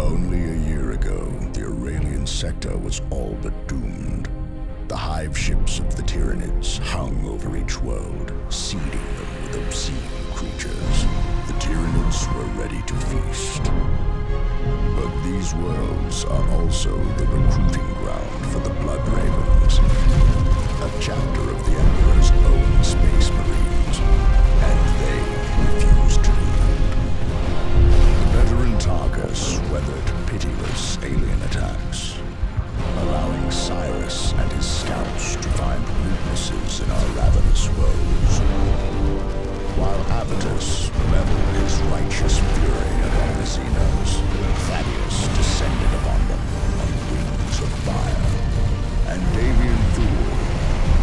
Only a year ago, the Aurelian sector was all but doomed. The hive ships of the Tyranids hung over each world, seeding them with obscene creatures. The Tyranids were ready to feast. But these worlds are also the recruiting ground for the Blood Ravens, a chapter of the Emperor's own Space Marines, and they refused to yield. The veteran Tarkus weathered pitiless alien attacks, allowing Cyrus and his scouts to find weaknesses in our ravenous foes. While Avitus leveled his righteous fury upon the Xenos, Thaddeus descended upon them on wings of fire. And Davian Thule,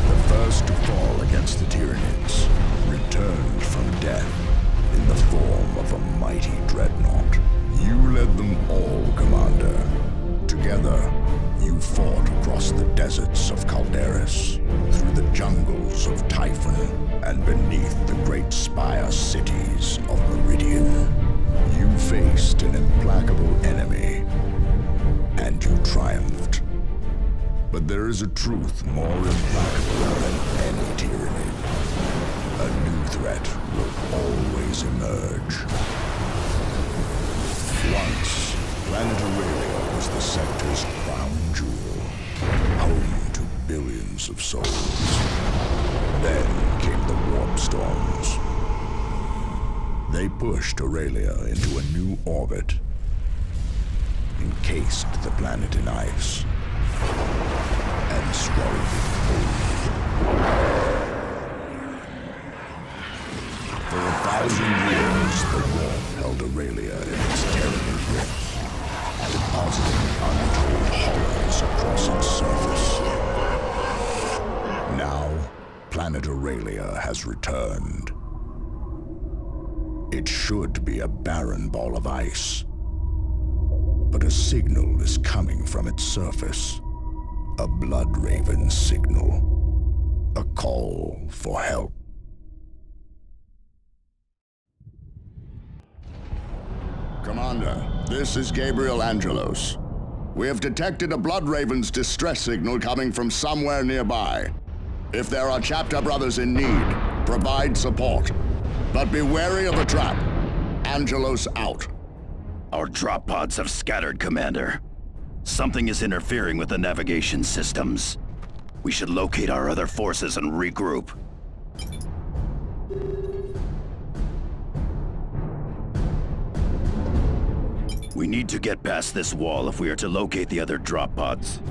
the first to fall against the Tyranids, returned from death in the form of a mighty dreadnought. You led them all, Commander. Together, you fought across the deserts of Calderis, through the jungles of Typhon, and beneath the great spire cities of Meridian. You faced an implacable enemy, and you triumphed. But there is a truth more implacable than any Tyranid. A new threat will always emerge. Once, Planet Aurelia was the sector's crown jewel, home to billions of souls. Then came the warp storms. They pushed Aurelia into a new orbit, encased the planet in ice, and swallowed it whole. For 1,000 years, the warp held Aurelia in its terrible grip, depositing untold horrors across its surface. Now, Planet Aurelia has returned. It should be a barren ball of ice, but a signal is coming from its surface. A Blood Raven signal. A call for help. Commander, this is Gabriel Angelos. We have detected a Blood Raven's distress signal coming from somewhere nearby. If there are chapter brothers in need, provide support. But be wary of the trap. Angelos out. Our drop pods have scattered, Commander. Something is interfering with the navigation systems. We should locate our other forces and regroup. We need to get past this wall if we are to locate the other drop pods.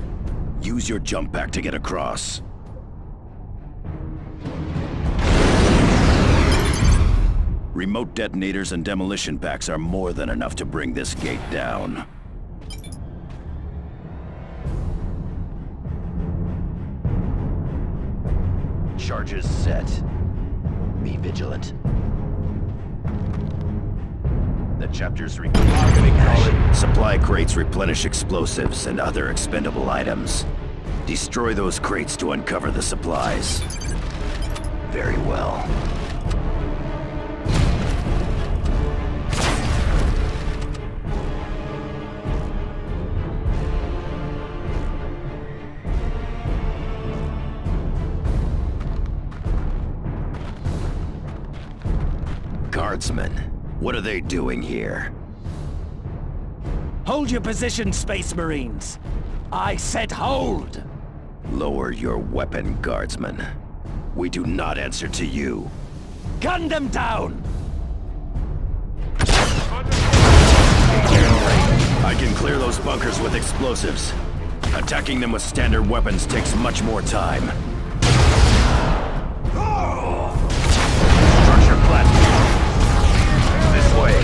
Use your jump pack to get across. Remote detonators and demolition packs are more than enough to bring this gate down. Charges set. Be vigilant. The chapters replenish. Supply crates replenish explosives and other expendable items. Destroy those crates to uncover the supplies. Very well. Guardsmen, what are they doing here? Hold your position, Space Marines! I said hold! Lower your weapon, Guardsmen. We do not answer to you. Gun them down! I can clear those bunkers with explosives. Attacking them with standard weapons takes much more time. Structure platform. This way.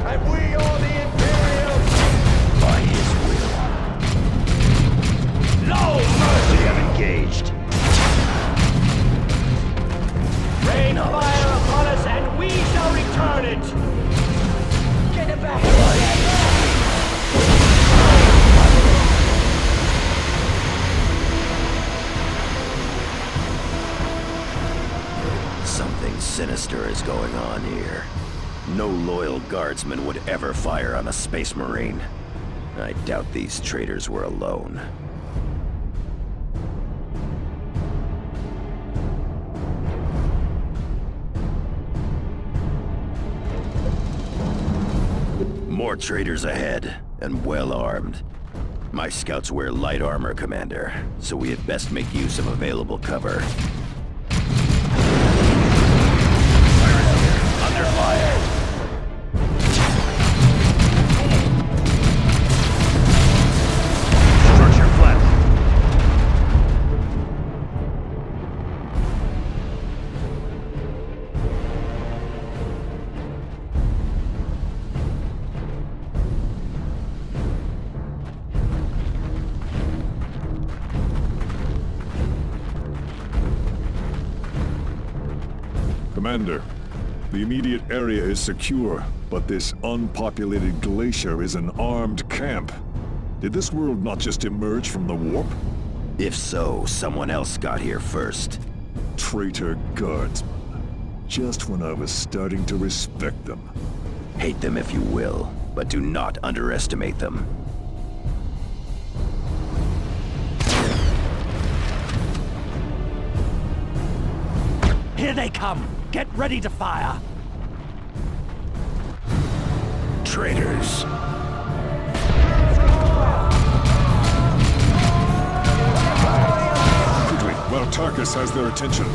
And we are the Imperium! By his will. No We have engaged. Rain fire upon us and we shall return it! Get it back! Something sinister is going on here. No loyal guardsman would ever fire on a Space Marine. I doubt these traitors were alone. More traitors ahead, and well armed. My scouts wear light armor, Commander, so we had best make use of available cover. Under fire! Structure flat. Commander, the immediate area is secure, but this unpopulated glacier is an armed camp. Did this world not just emerge from the warp? If so, someone else got here first. Traitor guardsmen. Just when I was starting to respect them. Hate them if you will, but do not underestimate them. Here they come! Get ready to fire! Traitors. Quickly, while Tarkus has their attention,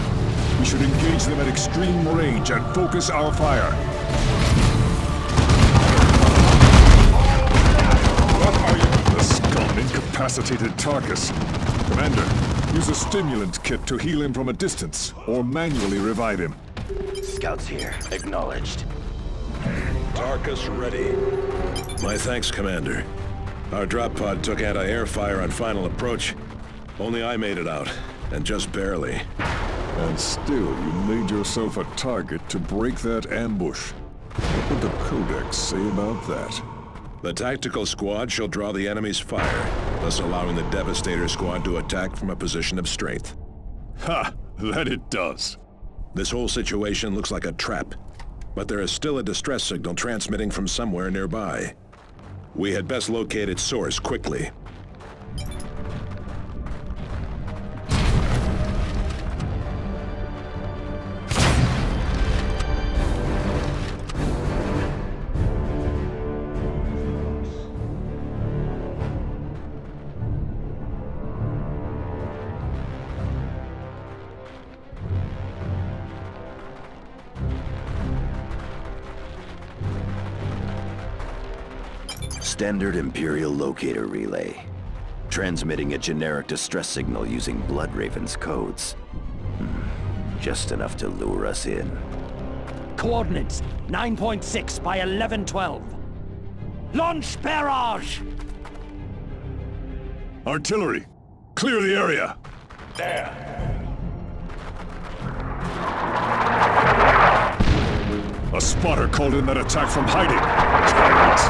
we should engage them at extreme range and focus our fire. What are you? The scum incapacitated Tarkus. Commander, use a stimulant kit to heal him from a distance, or manually revive him. Scouts here. Acknowledged. Tarkus ready. My thanks, Commander. Our drop pod took anti-air fire on final approach. Only I made it out, and just barely. And still, you made yourself a target to break that ambush. What would the Codex say about that? The tactical squad shall draw the enemy's fire, thus allowing the Devastator squad to attack from a position of strength. Ha! That it does. This whole situation looks like a trap, but there is still a distress signal transmitting from somewhere nearby. We had best locate its source quickly. Standard Imperial locator relay. Transmitting a generic distress signal using Bloodraven's codes. Just enough to lure us in. Coordinates 9.6 by 1112. Launch barrage! Artillery! Clear the area! A spotter called in that attack from hiding. Cowards!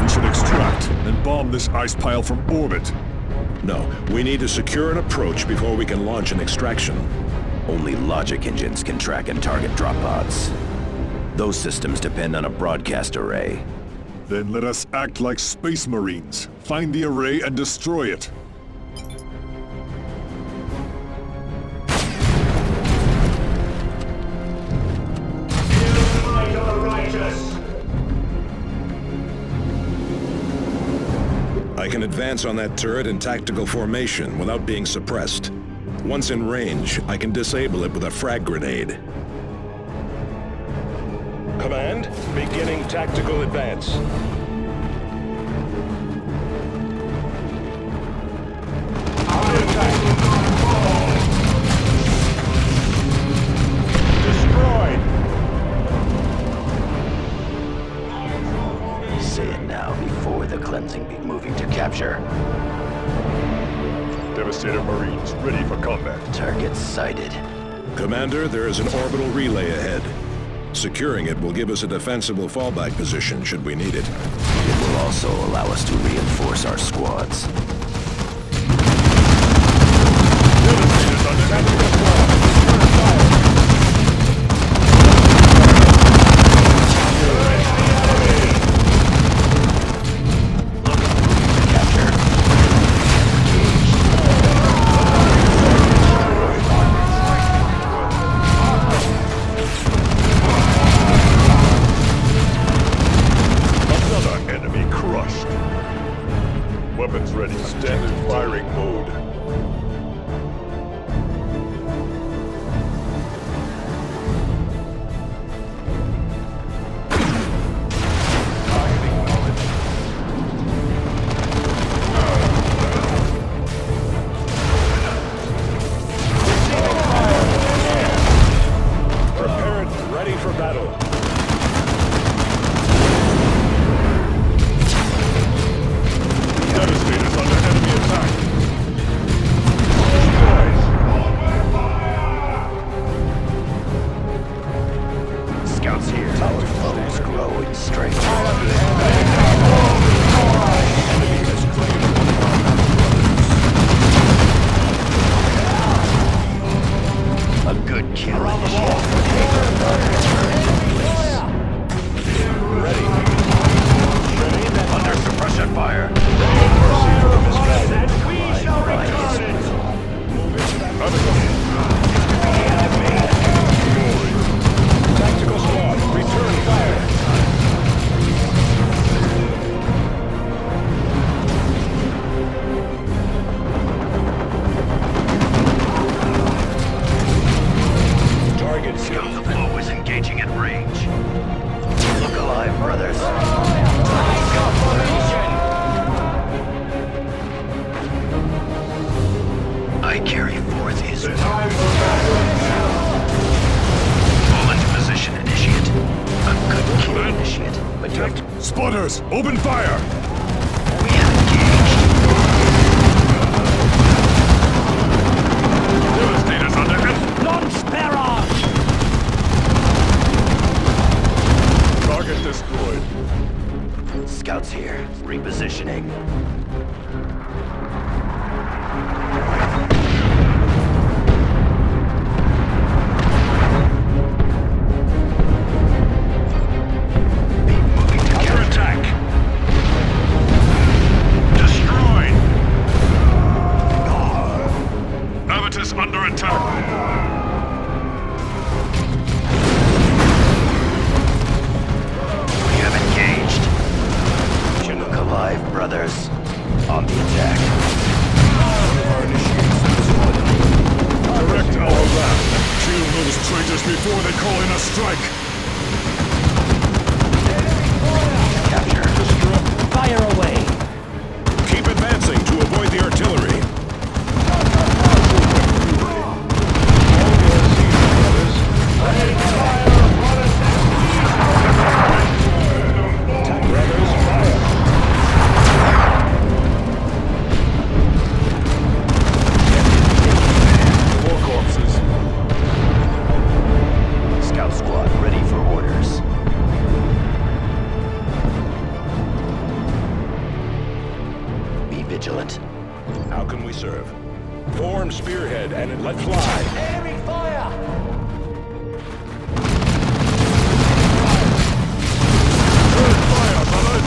We should extract and bomb this ice pile from orbit. No, we need to secure an approach before we can launch an extraction. Only logic engines can track and target drop pods. Those systems depend on a broadcast array. Then let us act like Space Marines. Find the array and destroy it. I can advance on that turret in tactical formation without being suppressed. Once in range, I can disable it with a frag grenade. Command, beginning tactical advance. Under attack. Destroyed. Say it now before the cleansing be moving to capture. Devastator Marines ready for combat. Target sighted. Commander, there is an orbital relay ahead. Securing it will give us a defensible fallback position should we need it. It will also allow us to reinforce our squads. Standard firing mode. Prepared, ready for battle. Devastator's under enemy attack. Scouts here. Our foes grow in strength. A good kill initiates the paper not returning to base. Under suppression fire. And we shall return it! Tactical squad, return fire. Target Scum the foe is engaging at range. Look alive, brothers. I carry forth his will. Fall into position, initiate. A good kill, initiate. But you have to... Spotters, open fire! We have engaged. Devastator's under enemy. Launch barrage! Target destroyed. Scouts here. Repositioning. Moving to counterattack. Destroyed! Avitus under attack. We have engaged. Look alive, brothers. On the attack. Direct our wrath. Kill those traitors before they call in a strike. Capture. Fire away! Keep advancing to avoid the artillery. Four corpses. Scout squad ready for orders. Be vigilant. How can we serve? Form spearhead and let fly. Enemy fire! Fire, brother!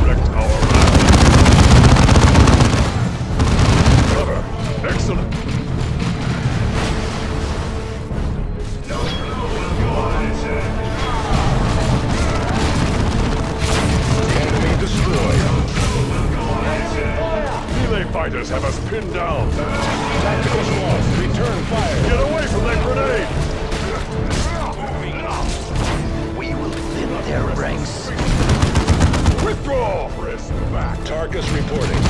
Direct our wrath. Cover. Excellent. Enemy destroyed. Relay fighters have us pinned down. Tactical squad, return fire. Get away from that grenade! We will thin their ranks. Withdraw! Press back. Tarkus reporting.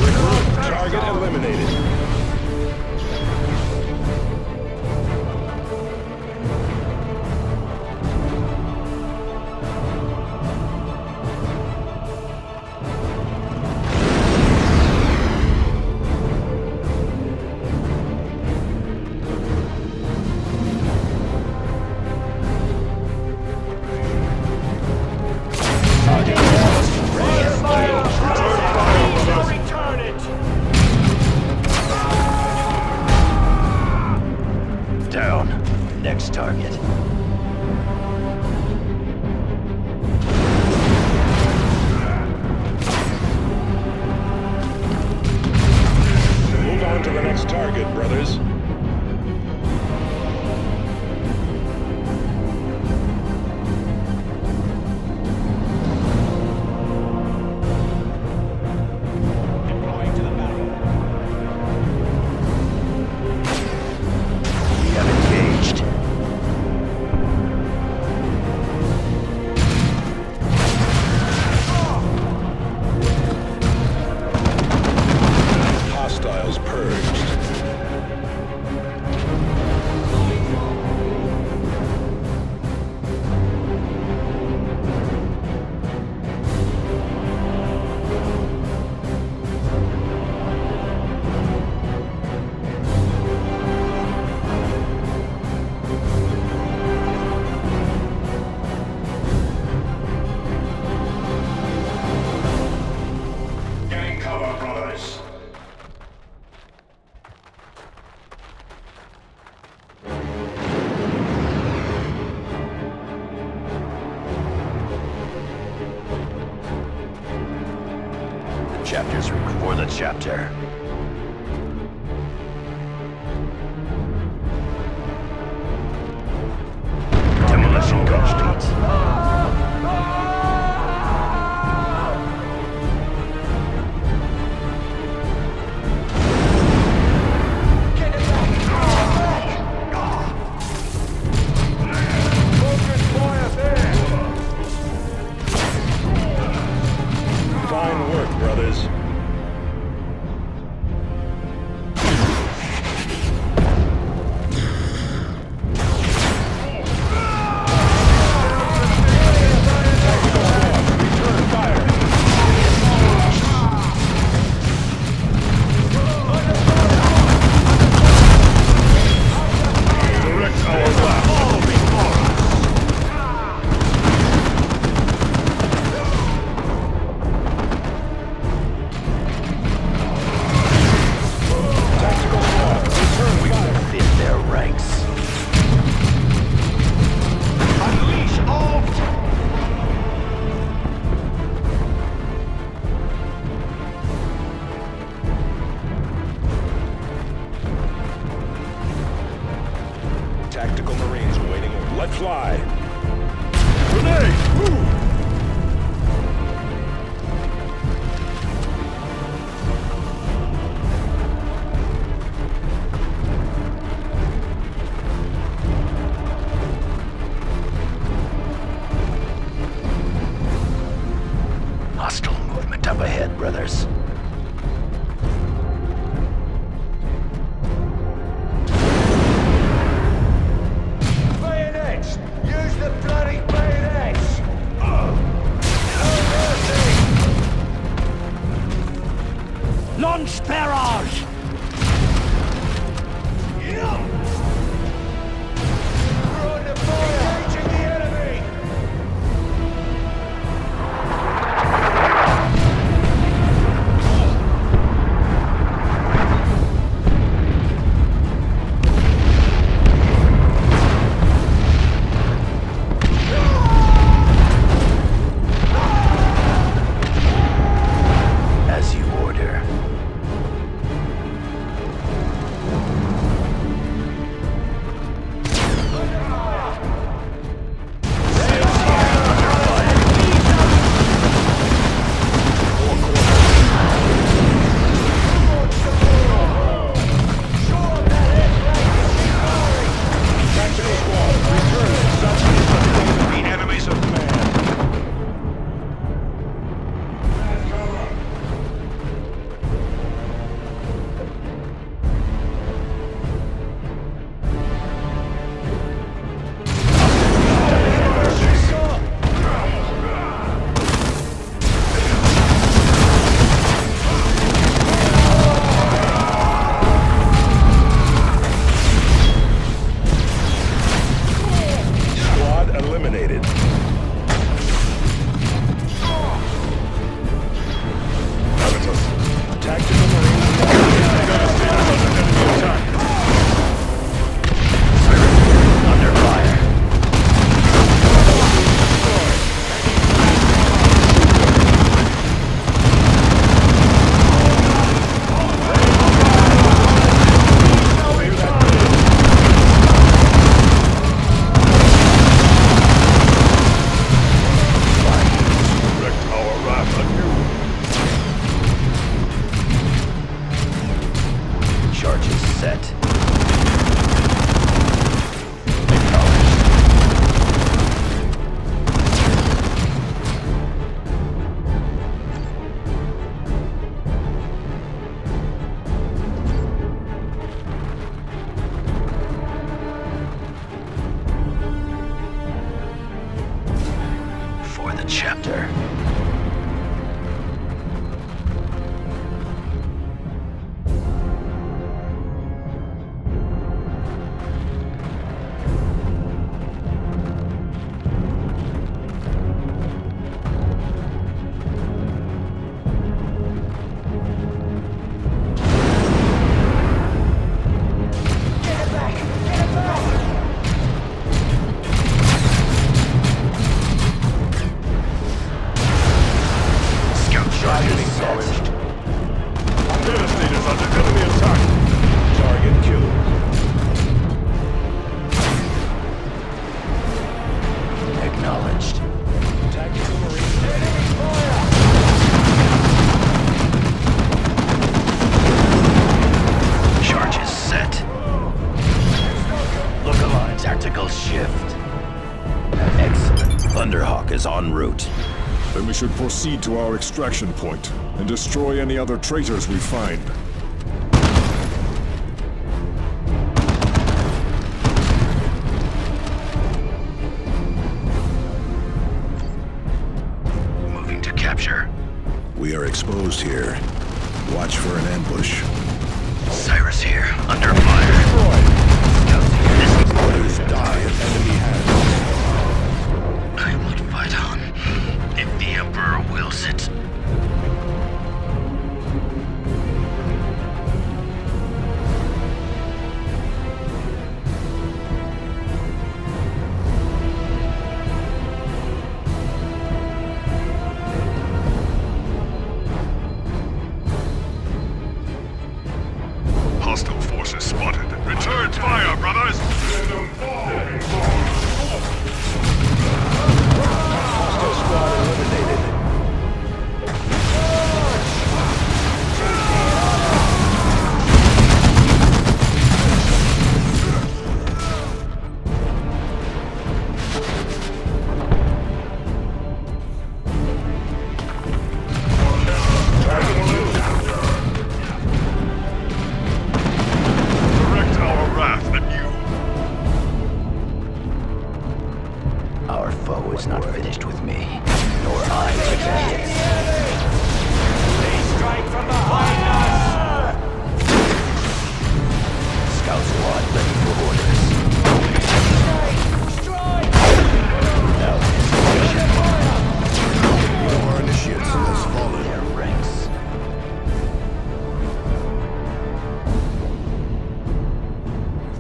Regroup. Target eliminated. We shall return it! For the chapter. Demolition complete. Fine work, brothers. Tactical Marines awaiting orders. Let fly. Grenade! Move! Hostile movement up ahead, brothers. Bayonets! Use the bloody bayonets! No mercy! Launch barrage! We're under fire! Engaging the enemy! As you order. Tactical squad, return to substance. The enemies of man. Squad eliminated. Tactical Marines. Under fire. Wrecked our wrath anew. Charges set. For the chapter. Scout charges set. Devastator's under enemy attack! Target killed. Acknowledged. Tactical Marine. Enemy fire! Charges set. Look alive. Tactical shift. Excellent. Thunderhawk is en route. Then we should proceed to our extraction point and destroy any other traitors we find. Moving to capture. We are exposed here. Watch for an ambush. Cyrus here. Under fire. Scouts here. This is Others die in enemy hands. I would fight on. If the Emperor wills it. Hostile forces spotted. Return fire, brothers! Hostile squad eliminated. Direct our wrath at you. Our foe is not finished with me, nor I with their hits. They strike from behind us! Scout squad ready for orders. Strike! Now Your initiates has fallen. their ranks.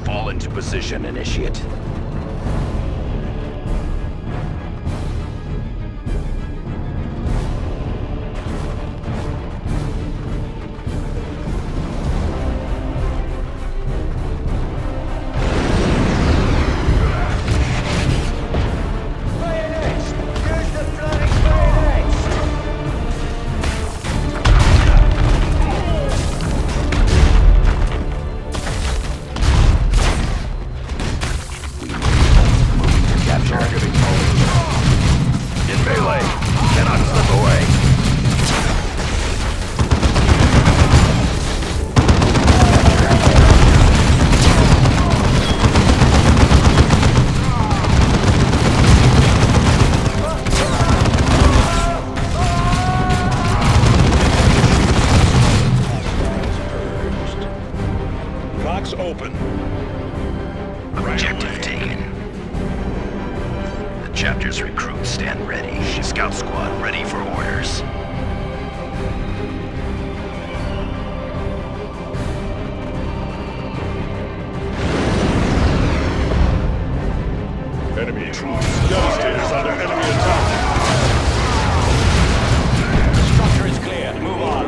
Fall into position, initiate. Bayonets! Use the flooding bayonets! Moving to capture. In melee. Cannot slip away. Cocks open. Objective taken. The chapter's recruits stand ready. Scout squad ready for orders. Enemy troops. Devastator's under enemy attack. The structure is clear. Move on.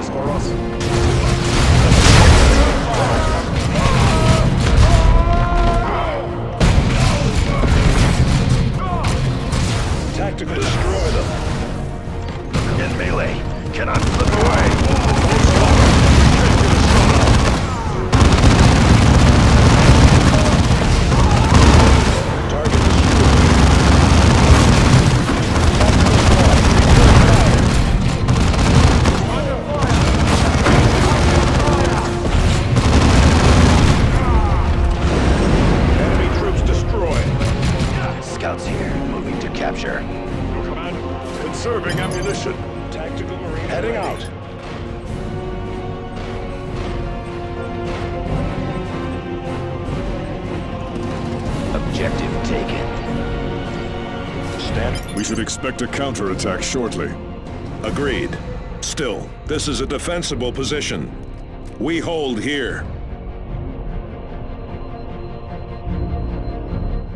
Tactical destroy them. In melee. Cannot slip away. Target destroyed. Enemy troops destroyed. Scouts here. Moving to capture. Your command. Conserving ammunition. Tactical Marine heading out. Objective taken. Stand. We should expect a counterattack shortly. Agreed. Still, this is a defensible position. We hold here.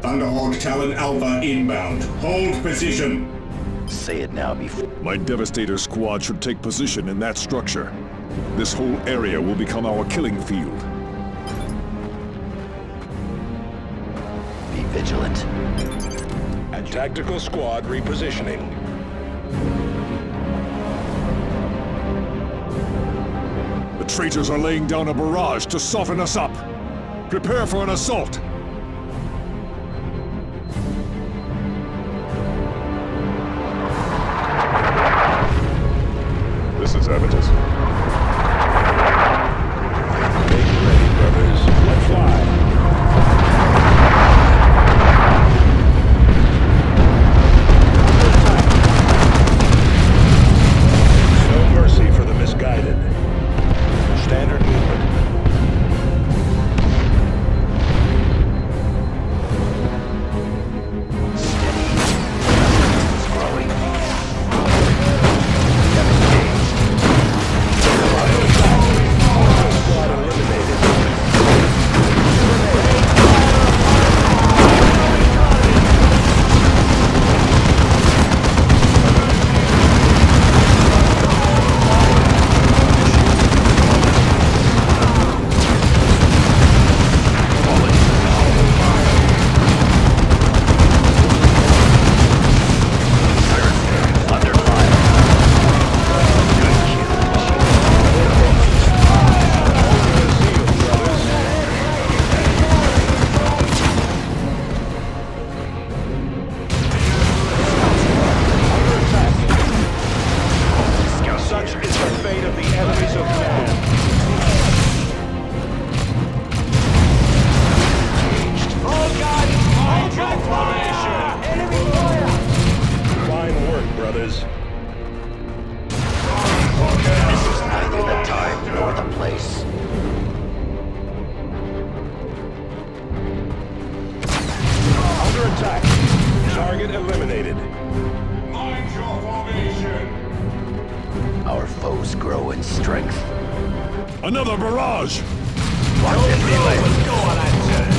Thunderhawk Talon Alpha inbound. Hold position. Say it now before. My Devastator squad should take position in that structure. This whole area will become our killing field. Be vigilant. And tactical squad repositioning. The traitors are laying down a barrage to soften us up. Prepare for an assault. This is Avitus. Make ready, brothers. Let's fly. No mercy for the misguided. Standard movement. Squad eliminated. Such is the fate of the enemies of man. Oh God! Contract formation! Enemy fire! Fine work, brothers. This is neither the time nor the place. Under attack. Target eliminated. Our foes grow in strength. Another barrage! Watch it relay. Go on that turn!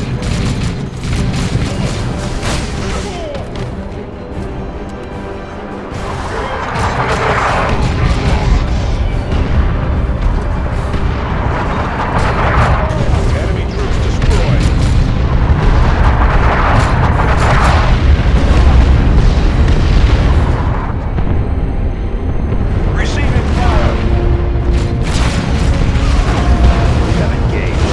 Enemy troops destroyed. Receiving fire. We have engaged.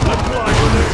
My brother,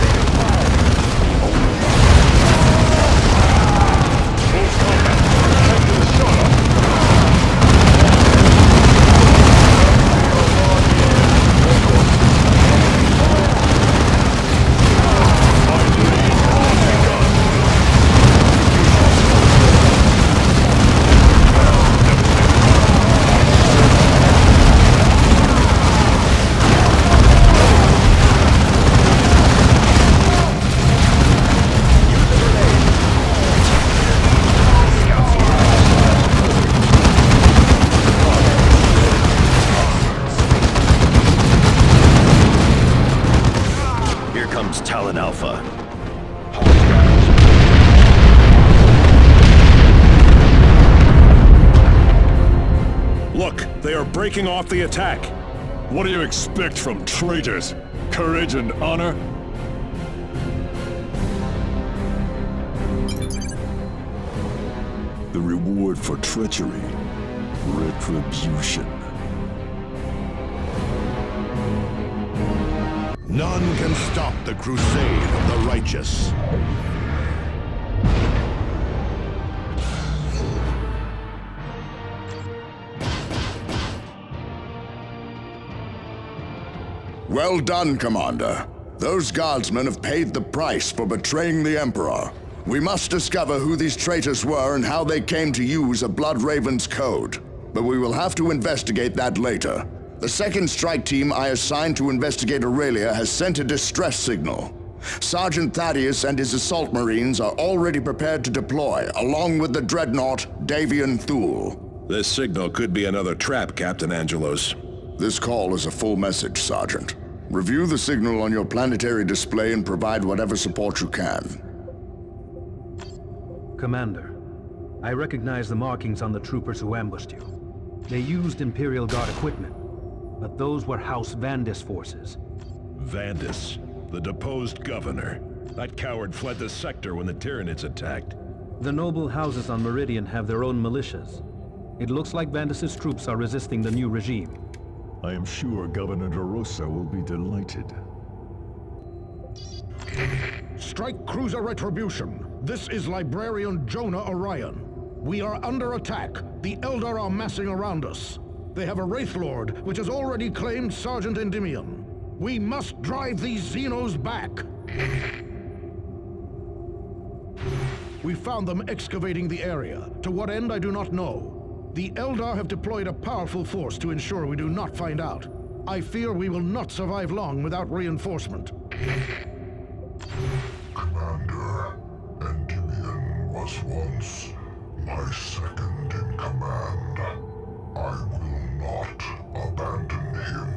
Talon Alpha. Look, they are breaking off the attack. What do you expect from traitors? Courage and honor? The reward for treachery. Retribution. None can stop the crusade of the righteous. Well done, Commander. Those guardsmen have paid the price for betraying the Emperor. We must discover who these traitors were and how they came to use a Bloodraven's code. But we will have to investigate that later. The second strike team I assigned to investigate Aurelia has sent a distress signal. Sergeant Thaddeus and his assault marines are already prepared to deploy, along with the dreadnought Davian Thule. This signal could be another trap, Captain Angelos. This call is a full message, Sergeant. Review the signal on your planetary display and provide whatever support you can. Commander, I recognize the markings on the troopers who ambushed you. They used Imperial Guard equipment, but those were House Vandis forces. Vandis, the deposed governor. That coward fled the sector when the Tyranids attacked. The noble houses on Meridian have their own militias. It looks like Vandis' troops are resisting the new regime. I am sure Governor DeRosa will be delighted. Strike Cruiser Retribution. This is Librarian Jonah Orion. We are under attack. The Eldar are massing around us. They have a Wraith Lord, which has already claimed Sergeant Endymion. We must drive these Xenos back. We found them excavating the area. To what end, I do not know. The Eldar have deployed a powerful force to ensure we do not find out. I fear we will not survive long without reinforcement. Commander, Endymion was once my second in command. I will not abandon him.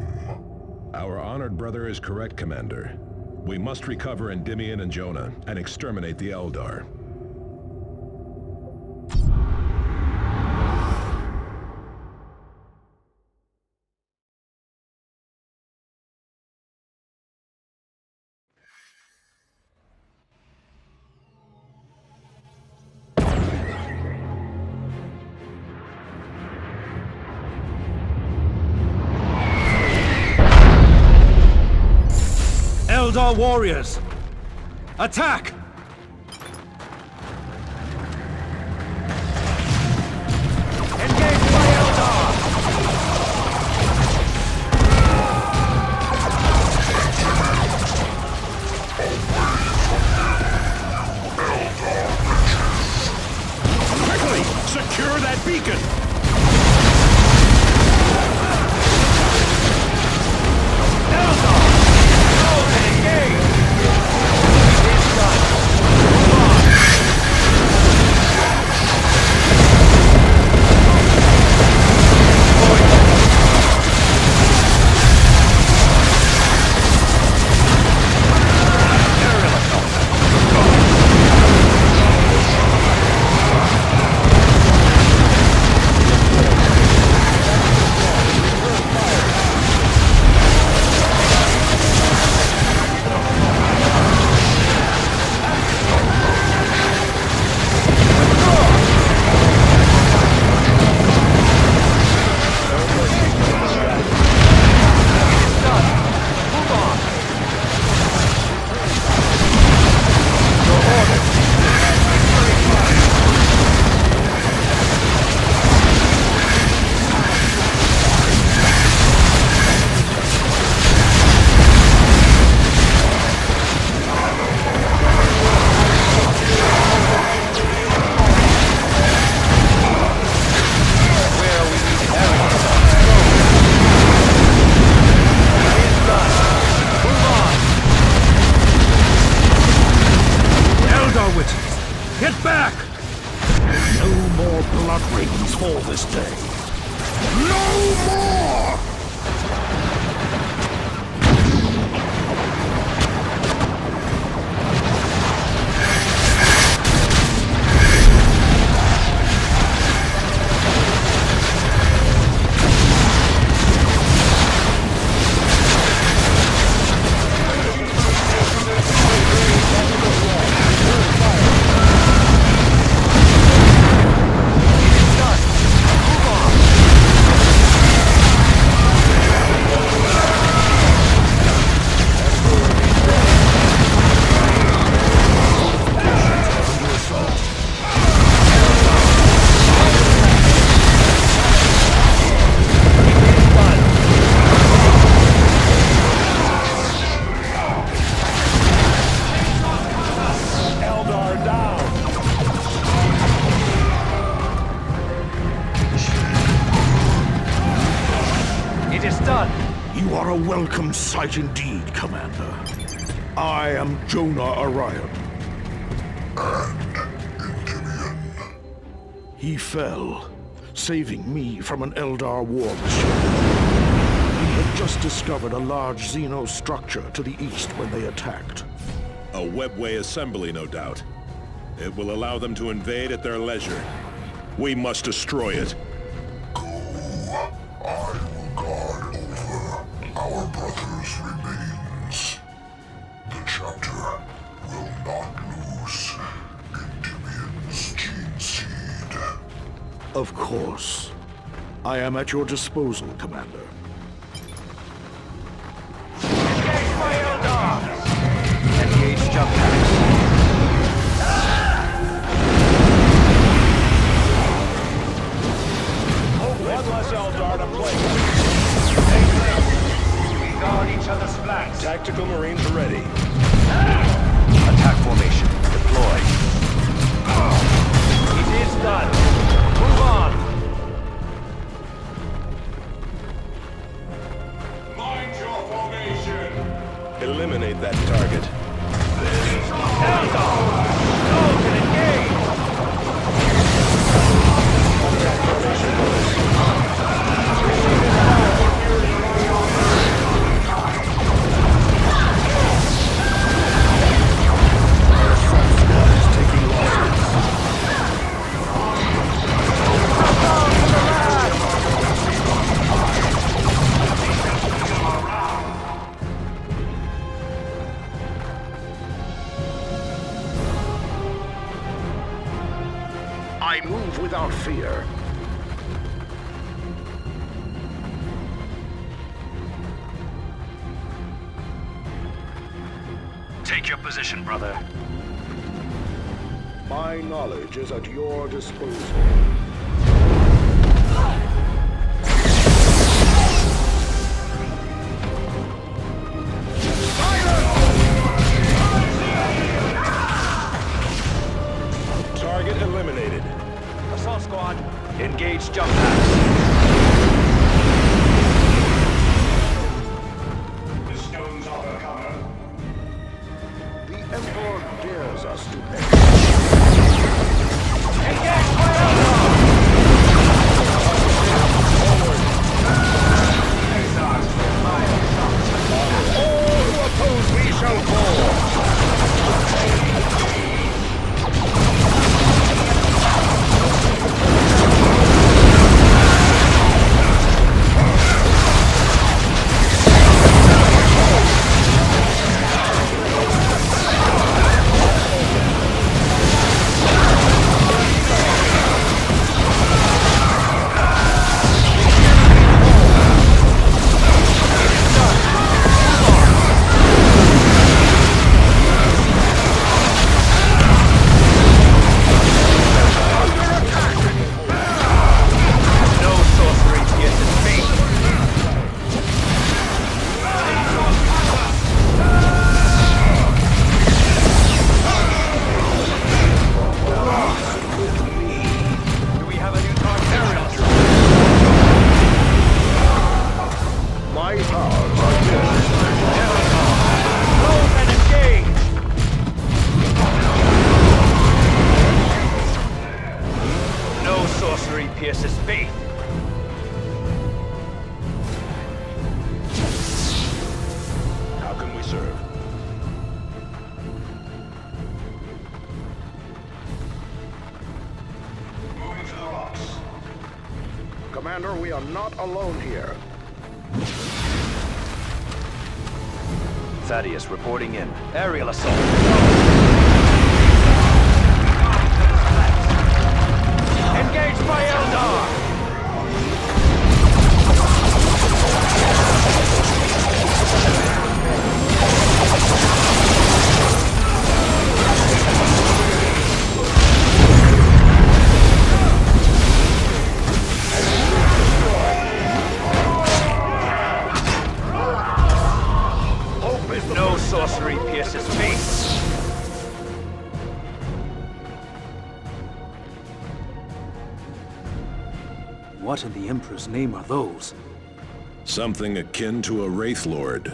Our honored brother is correct, Commander. We must recover Endymion and Jonah and exterminate the Eldar. Eldar warriors! Attack! Engage by Eldar! Quickly! Secure that beacon! Eldar! Engage! It's done. Get back! No more blood ravens fall this day. No more! a welcome sight indeed, Commander. I am Jonah Orion. And Endymion. He fell, saving me from an Eldar war machine. We had just discovered a large Xeno structure to the east when they attacked. A webway assembly, no doubt. It will allow them to invade at their leisure. We must destroy it. Go. I will guard over our brother's remains. The chapter will not lose Endymion's gene seed. Of course. I am at your disposal, Commander. Engage my Eldar! Engage jump packs. One less Eldar to play with. Stay clear. We guard each other's flanks. Tactical Marines are ready. Attack formation. Deploy. It is done. Move on. Mind your formation! Eliminate that target. Eldar! Go and engage! I move without fear. Take your position, brother. My knowledge is at your disposal. Target eliminated. Assault squad. Engage jump packs. The stones are the cover. The Emperor dares us to make. Engage my Eldar! All who oppose me shall fall! No sorcery pierces me. Do we have a new target? My powers are yours. Close and engage! No sorcery pierces faith. How can we serve? Moving to the rocks. Commander, we are not alone here. Thaddeus reporting in. Aerial assault. Engage my Eldar! No sorcery pierces faith. What in the Emperor's name are those? Something akin to a Wraith Lord.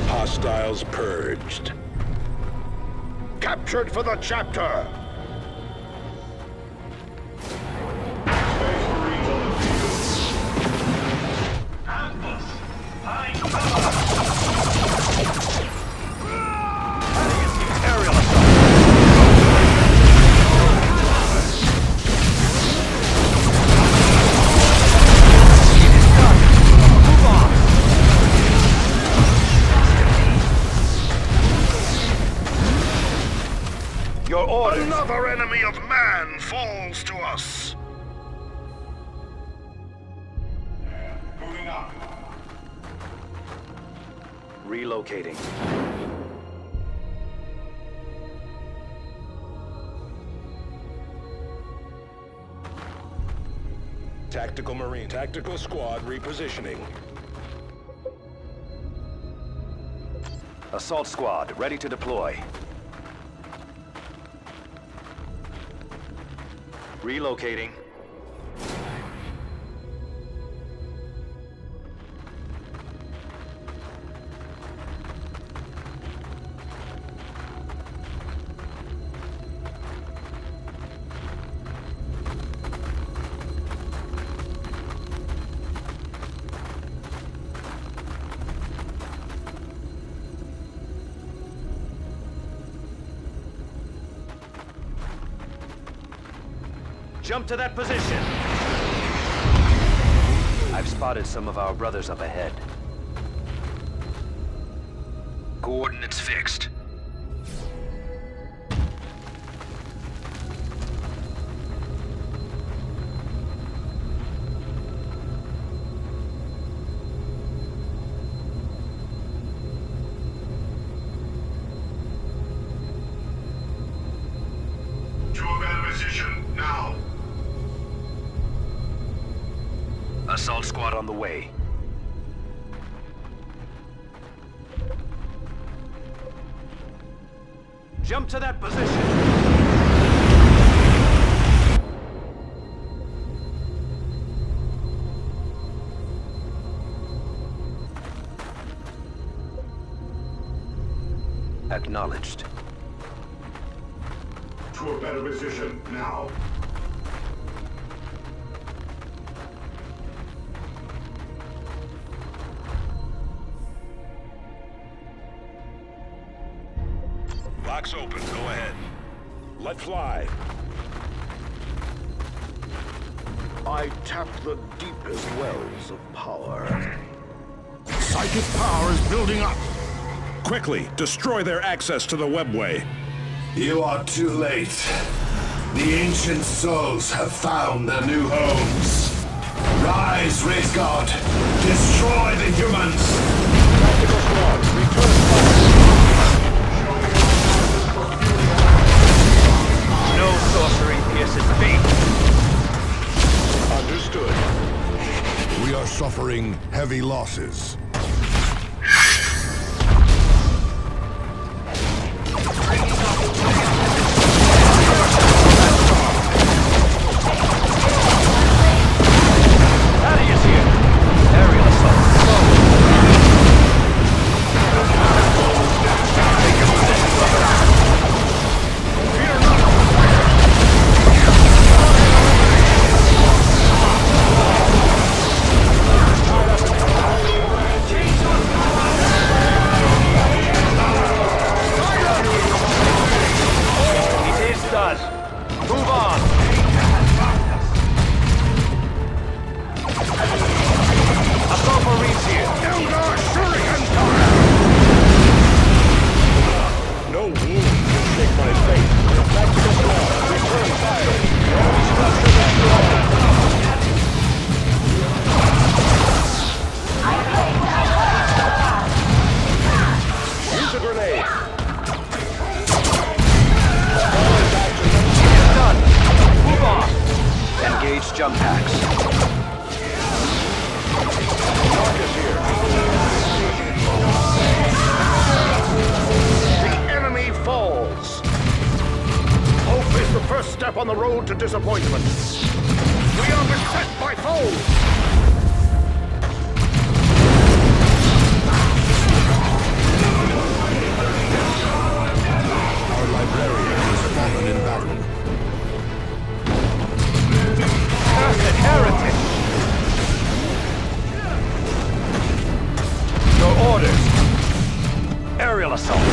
Hostiles purged. Captured for the chapter! Your orders. Another enemy of man falls to us! Moving up. Relocating. Tactical Marine. Tactical Squad repositioning. Assault squad, ready to deploy. Relocating. Jump to that position! I've spotted some of our brothers up ahead. Coordinates fixed. To a better position, now. Assault squad on the way. Jump to that position! Acknowledged. To a better position, now. Locks open. Go ahead. Let fly. I tap the deepest wells of power. Psychic power is building up! Quickly, destroy their access to the webway. You are too late. The ancient souls have found their new homes. Rise, Wraith God! Destroy the humans! Tactical squad, return fire. No sorcery pierces fate. Understood. We are suffering heavy losses. Thaddeus here. Aerial assault. Take him Advanced jump packs. The enemy falls. Hope is the first step on the road to disappointment. We are beset by foes. Our librarian has fallen in battle. Cursed heretic! Your orders. Aerial assault.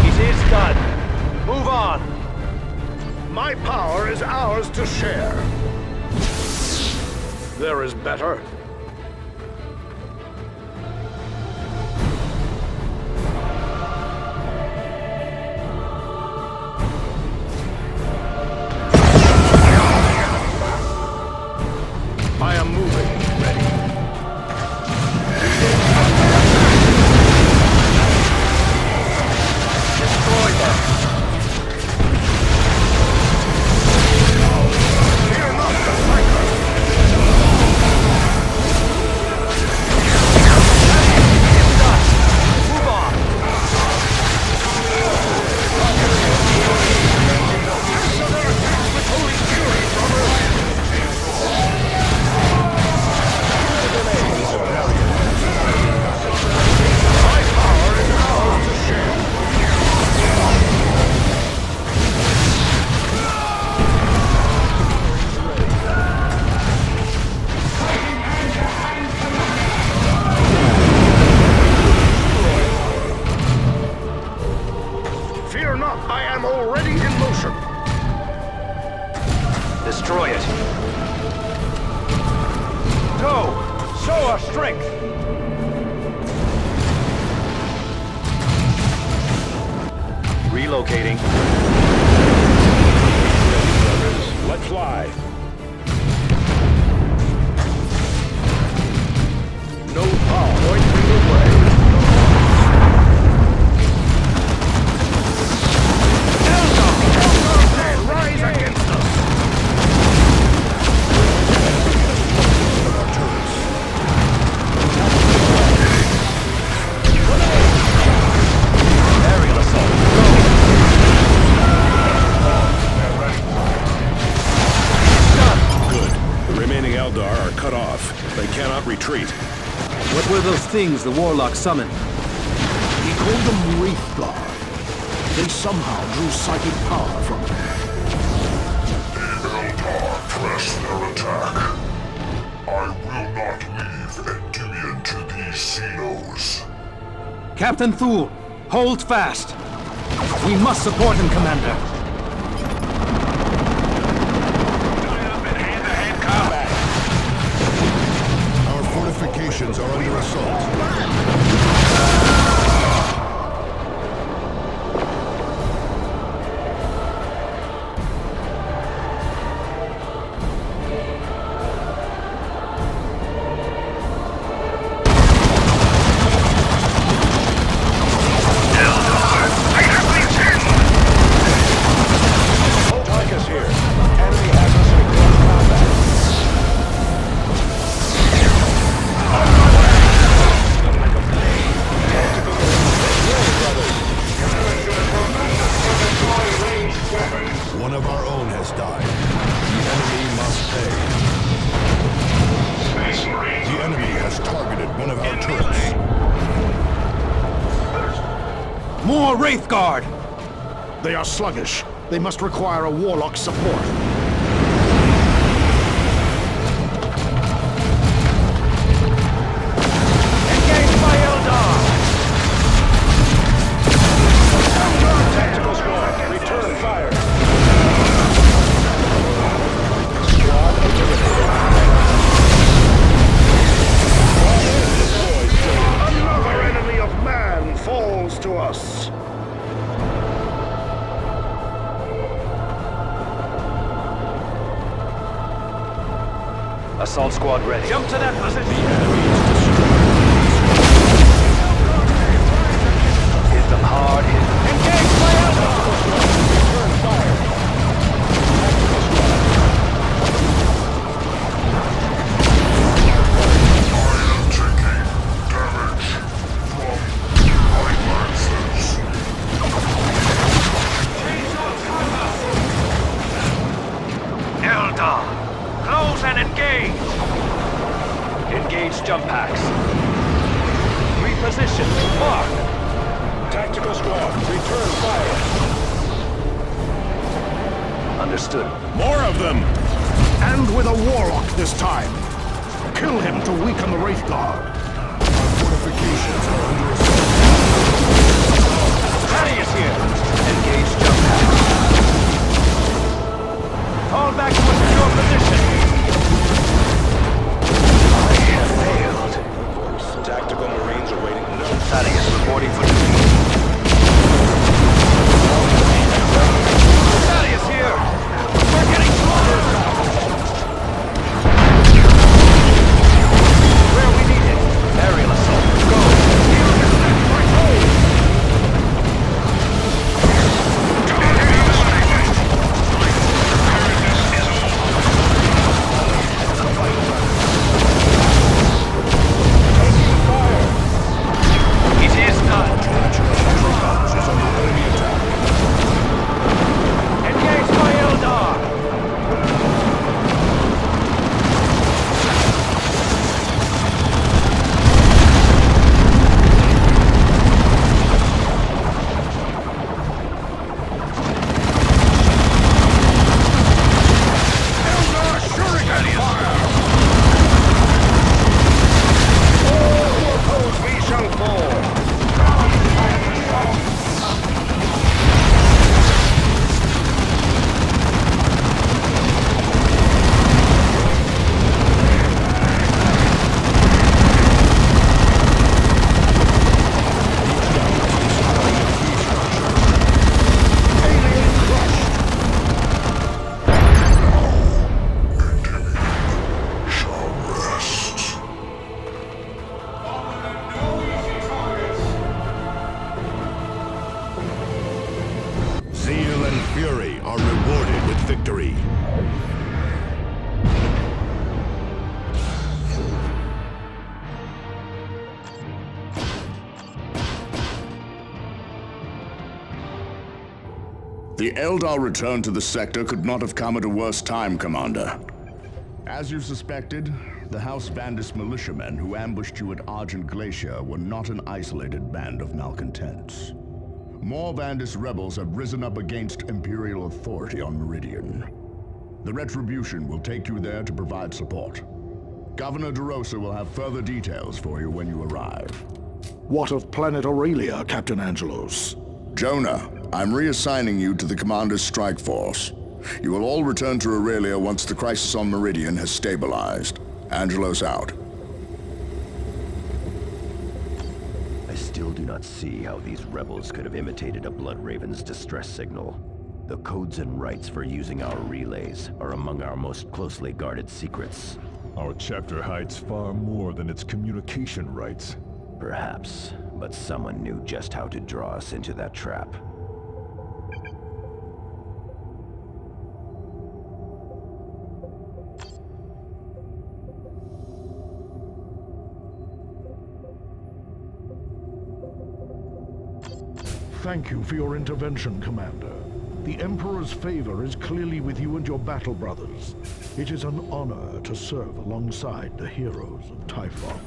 It is done. Move on. My power is ours to share. There is better. I am moving. Ready. Destroy them. Fear not the Psyker. Move on. Fear not, I am already in motion. Destroy it. Go! Show our strength! Relocating. Let fly. No power pointing the way. Eldar, rise against us. Aerial assault. Good. The remaining Eldar are cut off. They cannot retreat. What were those things the Warlock summoned? He called them Wraithguard. They somehow drew psychic power from them. Eldar press their attack. I will not leave Endymion to these Xenos. Captain Thule, hold fast. We must support him, Commander. Our fortifications are under assault. Tychus here. Enemy has us in close combat. One of our own has died. The enemy must pay. Space Marines. The enemy has targeted one of our turrets. More Wraithguard! They are sluggish. They must require a Warlock support. Engaged by Eldar! Tactical squad, return fire. Another enemy of man falls to us. Assault squad ready. Jump to that position! Hit them hard, hit them. Engage by Eldar! Guard, return fire. Understood. More of them! And with a warlock this time. Kill him to weaken the Wraith Guard. Our fortifications are under assault. Thaddeus here! Engage jump pad. Fall back to a secure position. I have failed. Tactical Marines awaiting notice. Thaddeus reporting for duty. Thaddeus here! We're getting slaughtered! Where we need it. Aerial assault. Go! It is done. Engage my Eldar! Zeal and fury are rewarded with victory. The Eldar return to the sector could not have come at a worse time, Commander. As you suspected, the House Vandis militiamen who ambushed you at Argent Glacier were not an isolated band of malcontents. More Vandis rebels have risen up against Imperial authority on Meridian. The Retribution will take you there to provide support. Governor DeRosa will have further details for you when you arrive. What of Planet Aurelia, Captain Angelos? Jonah, I'm reassigning you to the Commander's strike force. You will all return to Aurelia once the crisis on Meridian has stabilized. Angelos out. I still do not see how these rebels could have imitated a Bloodraven's distress signal. The codes and rights for using our relays are among our most closely guarded secrets. Our chapter hides far more than its communication rights. Perhaps, but someone knew just how to draw us into that trap. Thank you for your intervention, Commander. The Emperor's favor is clearly with you and your battle brothers. It is an honor to serve alongside the heroes of Typhon.